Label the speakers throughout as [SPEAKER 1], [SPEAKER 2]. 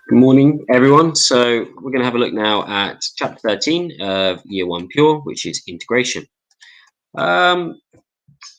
[SPEAKER 1] Good morning, everyone. So we're going to have a look now at chapter 13 of Year 1 Pure, which is integration.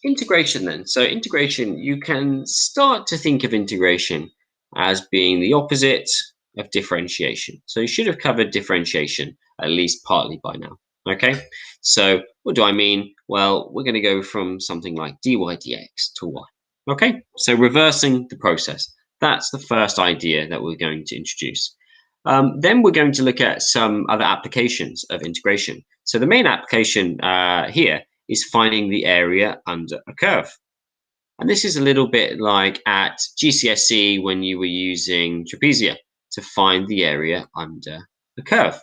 [SPEAKER 1] Integration then. So integration, you can start to think of integration as being the opposite of differentiation. So you should have covered differentiation at least partly by now. Okay, so what do I mean? Well, we're going to go from something like dy dx to y. Okay, so reversing the process. That's the first idea that we're going to introduce. Then we're going to look at some other applications of integration. So the main application here is finding the area under a curve. And this is a little bit like at GCSE when you were using trapezia to find the area under a curve.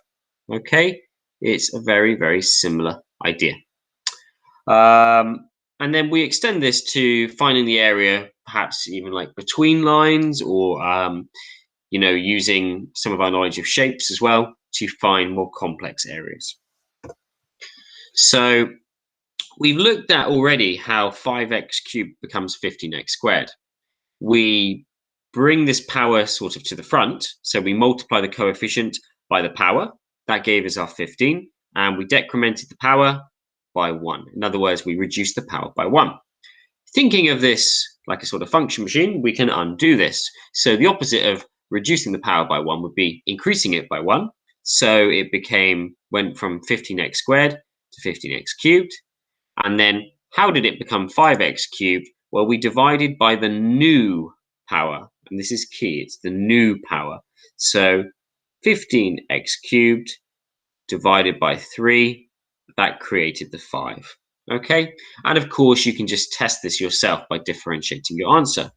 [SPEAKER 1] Okay, it's a very, very similar idea. And then we extend this to finding the area, perhaps even like between lines, or using some of our knowledge of shapes as well to find more complex areas. So we've looked at already how 5x cubed becomes 15x squared. We bring this power sort of to the front, so we multiply the coefficient by the power. That gave us our 15, and we decremented the power by 1. In other words, we reduced the power by 1. Thinking of this like a sort of function machine, we can undo this. So the opposite of reducing the power by 1 would be increasing it by 1. So it went from 15x squared to 15x cubed. And then how did it become 5x cubed? Well, we divided by the new power. And this is key, it's the new power. So 15x cubed divided by 3, that created the 5. Okay, and of course you can just test this yourself by differentiating your answer.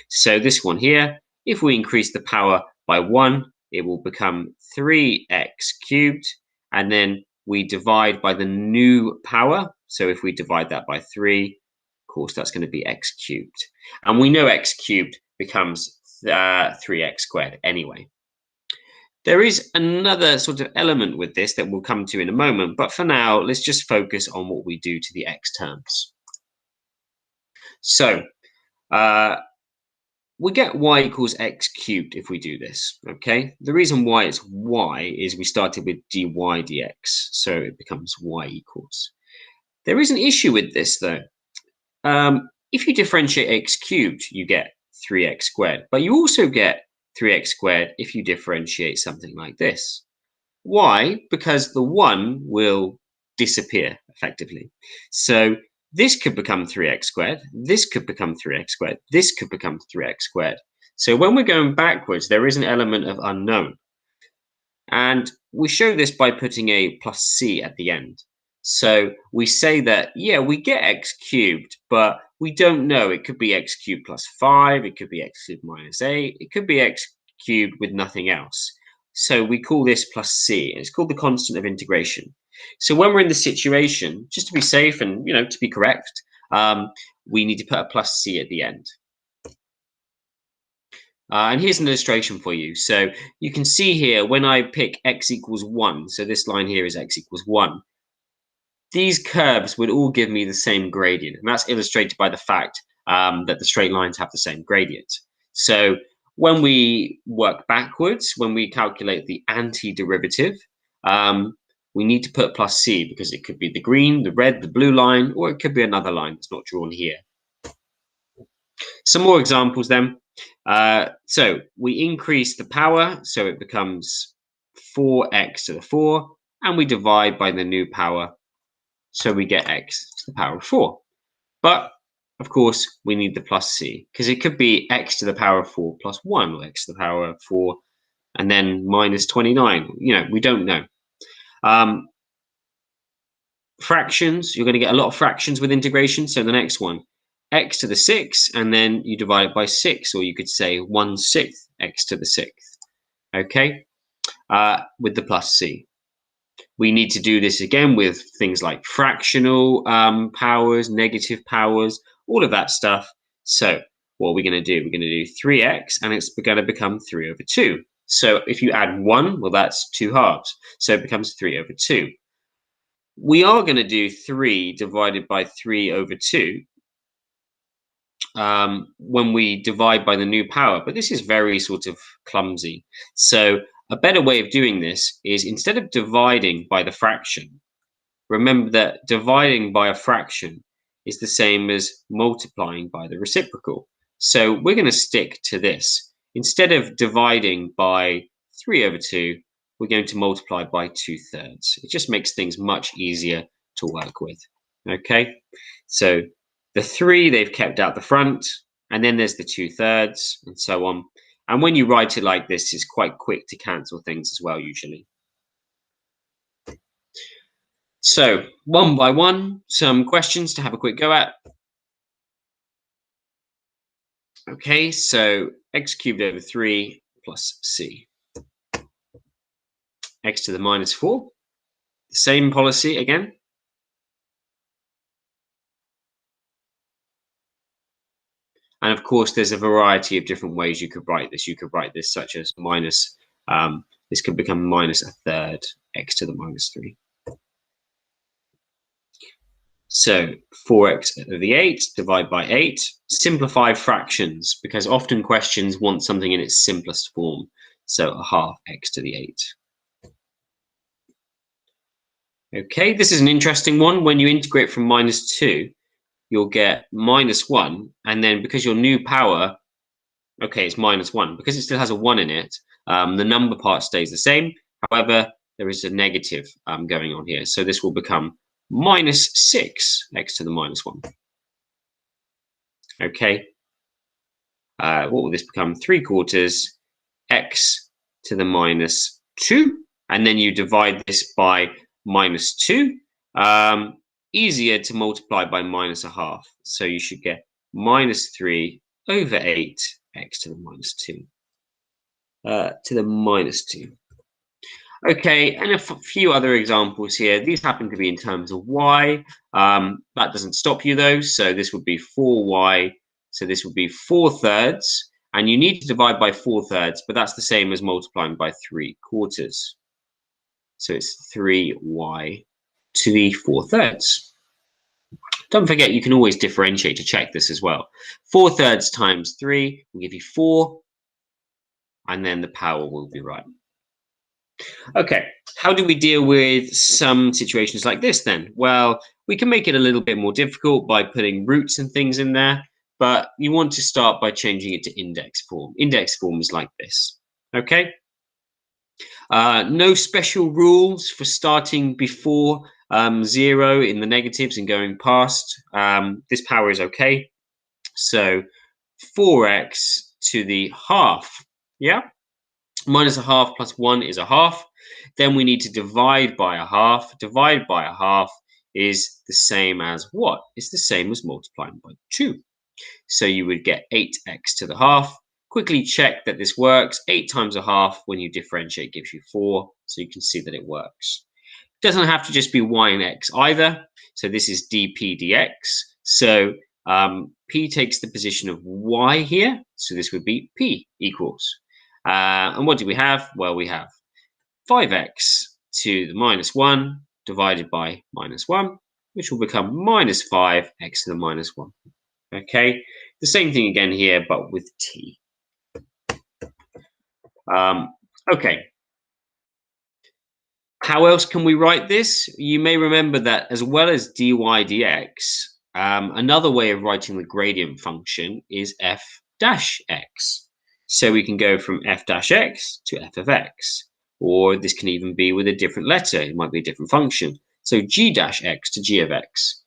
[SPEAKER 1] So this one here, if we increase the power by 1, it will become 3x cubed, and then we divide by the new power. So if we divide that by 3, of course that's going to be x cubed. And we know x cubed becomes 3x squared anyway. There is another sort of element with this that we'll come to in a moment, but for now, let's just focus on what we do to the x terms. So we get y equals x cubed if we do this, okay? The reason why it's y is we started with dy dx, so it becomes y equals. There is an issue with this, though. If you differentiate x cubed, you get 3x squared, but you also get 3x squared if you differentiate something like this. Why? Because the 1 will disappear effectively. So this could become 3x squared, this could become 3x squared, this could become 3x squared. So when we're going backwards, there is an element of unknown. And we show this by putting a plus c at the end. So we say that, yeah, we get x cubed, but we don't know. It could be x cubed plus 5, it could be x cubed minus 8, it could be x cubed with nothing else. So we call this plus c, and it's called the constant of integration. So when we're in this situation, just to be safe and to be correct, we need to put a plus c at the end. And here's an illustration for you. So you can see here when I pick x equals 1, so this line here is x equals 1, these curves would all give me the same gradient. And that's illustrated by the fact that the straight lines have the same gradient. So when we work backwards, when we calculate the antiderivative, we need to put plus c because it could be the green, the red, the blue line, or it could be another line that's not drawn here. Some more examples then. So we increase the power, so it becomes 4x to the 4, and we divide by the new power, so we get x to the power of 4. But of course, we need the plus c, because it could be x to the power of 4 plus 1, or x to the power of 4, and then minus 29. We don't know. Fractions, you're going to get a lot of fractions with integration. So the next one, x to the 6, and then you divide it by 6, or you could say 1/6 x to the 6th. Okay, with the plus c. We need to do this again with things like fractional powers, negative powers, all of that stuff. So what are we going to do? We're going to do 3x, and it's going to become 3 over 2. So if you add 1, well, that's 2 halves. So it becomes 3 over 2. We are going to do 3 divided by 3 over 2. when we divide by the new power, but this is very sort of clumsy. So a better way of doing this is, instead of dividing by the fraction, remember that dividing by a fraction is the same as multiplying by the reciprocal. So we're going to stick to this. Instead of dividing by 3/2, we're going to multiply by 2/3. It just makes things much easier to work with. Okay, so the 3 they've kept out the front, and then there's the 2/3, and so on. And when you write it like this, it's quite quick to cancel things as well, usually. So, one by one, some questions to have a quick go at. Okay, so x cubed over 3 plus c. X to the minus 4. The same policy again. And of course, there's a variety of different ways you could write this. You could write this such as minus, this could become minus 1/3 x to the minus 3. So 4x over 8, divide by 8. Simplify fractions, because often questions want something in its simplest form. So 1/2 x to the 8. Okay, this is an interesting one. When you integrate from -2, you'll get -1. And then because your new power, okay, it's -1. Because it still has a 1 in it, the number part stays the same. However, there is a negative going on here. So this will become -6 x to the -1. Okay. What will this become? 3/4 x to the -2. And then you divide this by -2. Easier to multiply by -1/2. So you should get -3 over 8 x to the -2. To the -2. Okay, and a few other examples here. These happen to be in terms of y. That doesn't stop you though. So this would be 4y. So this would be 4/3. And you need to divide by 4/3, but that's the same as multiplying by 3/4. So it's 3y to the 4/3. Don't forget, you can always differentiate to check this as well. 4/3 times 3 will give you 4. And then the power will be right. Okay, how do we deal with some situations like this then? Well, we can make it a little bit more difficult by putting roots and things in there, but you want to start by changing it to index form. Index form is like this, okay? No special rules for starting before 0 in the negatives and going past. This power is okay. So 4x to the half, yeah? -1/2 plus 1 is 1/2. Then we need to divide by 1/2. Divide by 1/2 is the same as what? It's the same as multiplying by 2. So you would get 8x to the half. Quickly check that this works. 8 times 1/2 when you differentiate gives you 4. So you can see that it works. It doesn't have to just be y and x either. So this is dp dx. So p takes the position of y here. So this would be p equals. And what do we have? Well, we have 5x to the -1 divided by -1, which will become -5x to the -1. Okay, the same thing again here, but with t. Okay. How else can we write this? You may remember that as well as dy dx, another way of writing the gradient function is f dash x. So we can go from f dash x to f of x, or this can even be with a different letter. It might be a different function. So g dash x to g of x.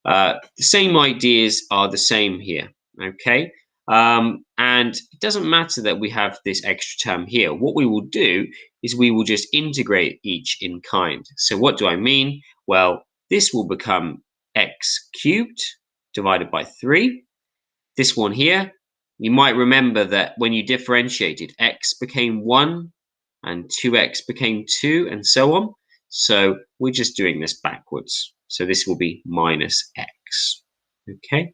[SPEAKER 1] The same ideas are the same here, okay? And it doesn't matter that we have this extra term here. What we will do is we will just integrate each in kind. So what do I mean? Well, this will become x cubed divided by 3. This one here, you might remember that when you differentiated, x became 1 and 2x became 2 and so on. So we're just doing this backwards. So this will be minus x. Okay.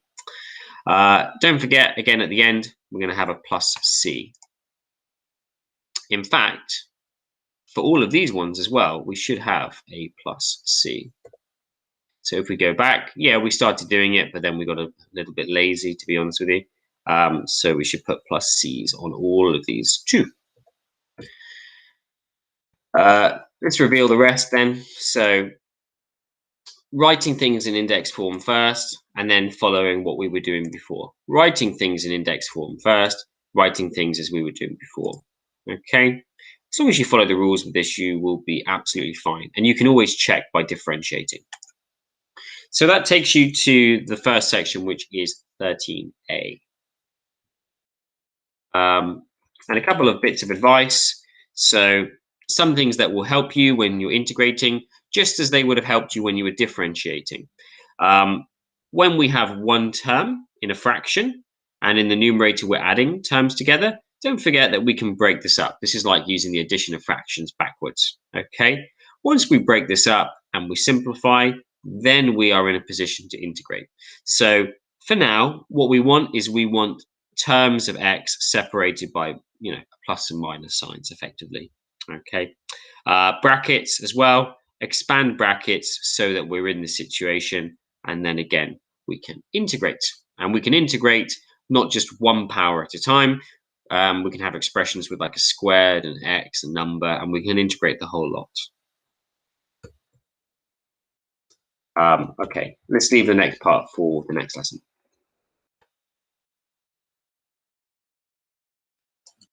[SPEAKER 1] Don't forget, again, at the end, we're going to have a plus c. In fact, for all of these ones as well, we should have a plus c. So if we go back, yeah, we started doing it, but then we got a little bit lazy, to be honest with you. So we should put plus C's on all of these too. Let's reveal the rest then. So writing things in index form first, and then following what we were doing before. Writing things in index form first, writing things as we were doing before. Okay. As long as you follow the rules with this, you will be absolutely fine. And you can always check by differentiating. So that takes you to the first section, which is 13a. And a couple of bits of advice. So some things that will help you when you're integrating, just as they would have helped you when you were differentiating. When we have one term in a fraction, and in the numerator we're adding terms together, don't forget that we can break this up. This is like using the addition of fractions backwards. Okay. Once we break this up and we simplify, then we are in a position to integrate. So for now, what we want is we want terms of x separated by plus and minus signs effectively. Okay. Brackets as well. Expand brackets so that we're in the situation, and then again we can integrate. And we can integrate not just one power at a time. We can have expressions with like a squared, an x, a number, and we can integrate the whole lot. Okay, let's leave the next part for the next lesson.